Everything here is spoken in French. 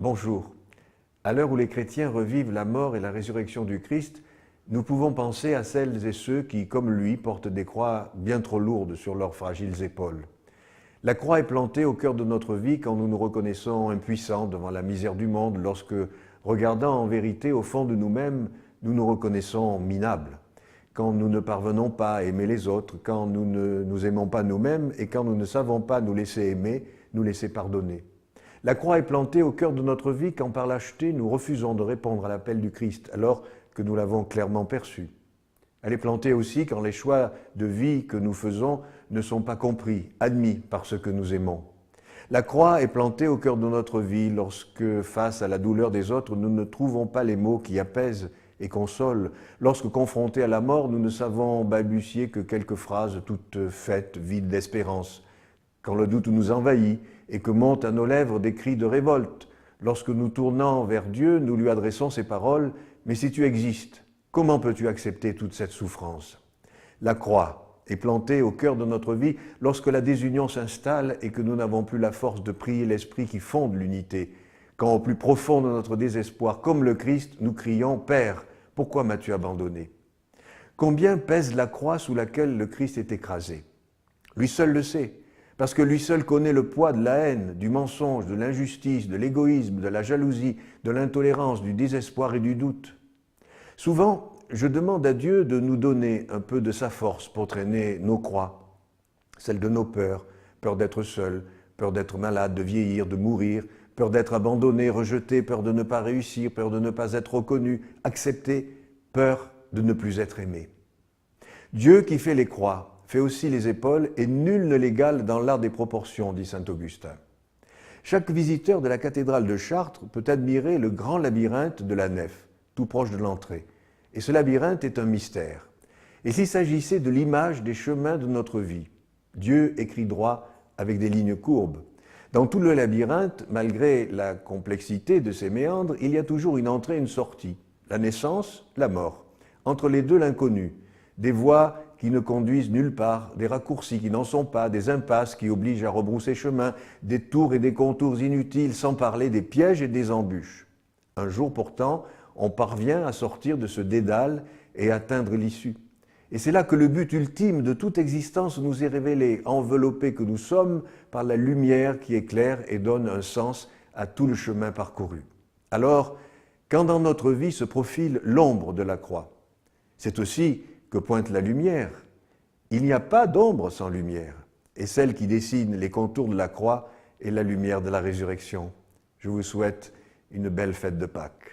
Bonjour. À l'heure où les chrétiens revivent la mort et la résurrection du Christ, nous pouvons penser à celles et ceux qui, comme lui, portent des croix bien trop lourdes sur leurs fragiles épaules. La croix est plantée au cœur de notre vie quand nous nous reconnaissons impuissants devant la misère du monde, lorsque, regardant en vérité au fond de nous-mêmes, nous nous reconnaissons minables, quand nous ne parvenons pas à aimer les autres, quand nous ne nous aimons pas nous-mêmes et quand nous ne savons pas nous laisser aimer, nous laisser pardonner. La croix est plantée au cœur de notre vie quand par lâcheté nous refusons de répondre à l'appel du Christ alors que nous l'avons clairement perçu. Elle est plantée aussi quand les choix de vie que nous faisons ne sont pas compris, admis par ceux que nous aimons. La croix est plantée au cœur de notre vie lorsque, face à la douleur des autres, nous ne trouvons pas les mots qui apaisent et consolent. Lorsque, confrontés à la mort, nous ne savons balbutier que quelques phrases toutes faites, vides d'espérance. Quand le doute nous envahit et que montent à nos lèvres des cris de révolte, lorsque nous tournant vers Dieu, nous lui adressons ces paroles « Mais si tu existes, comment peux-tu accepter toute cette souffrance ?» La croix est plantée au cœur de notre vie lorsque la désunion s'installe et que nous n'avons plus la force de prier l'Esprit qui fonde l'unité. Quand au plus profond de notre désespoir, comme le Christ, nous crions « Père, pourquoi m'as-tu abandonné ?» Combien pèse la croix sous laquelle le Christ est écrasé? Lui seul le sait. Parce que lui seul connaît le poids de la haine, du mensonge, de l'injustice, de l'égoïsme, de la jalousie, de l'intolérance, du désespoir et du doute. Souvent, je demande à Dieu de nous donner un peu de sa force pour traîner nos croix, celles de nos peurs, peur d'être seul, peur d'être malade, de vieillir, de mourir, peur d'être abandonné, rejeté, peur de ne pas réussir, peur de ne pas être reconnu, accepté, peur de ne plus être aimé. Dieu qui fait les croix, fait aussi les épaules, et nul ne l'égale dans l'art des proportions, dit saint Augustin. Chaque visiteur de la cathédrale de Chartres peut admirer le grand labyrinthe de la nef, tout proche de l'entrée. Et ce labyrinthe est un mystère. Et s'il s'agissait de l'image des chemins de notre vie, Dieu écrit droit avec des lignes courbes. Dans tout le labyrinthe, malgré la complexité de ses méandres, il y a toujours une entrée et une sortie. La naissance, la mort. Entre les deux, l'inconnu. Des voies qui ne conduisent nulle part, des raccourcis qui n'en sont pas, des impasses qui obligent à rebrousser chemin, des tours et des contours inutiles, sans parler des pièges et des embûches. Un jour pourtant, on parvient à sortir de ce dédale et atteindre l'issue. Et c'est là que le but ultime de toute existence nous est révélé, enveloppé que nous sommes par la lumière qui éclaire et donne un sens à tout le chemin parcouru. Alors, quand dans notre vie se profile l'ombre de la croix, c'est aussi que pointe la lumière. Il n'y a pas d'ombre sans lumière, et celle qui dessine les contours de la croix est la lumière de la résurrection. Je vous souhaite une belle fête de Pâques.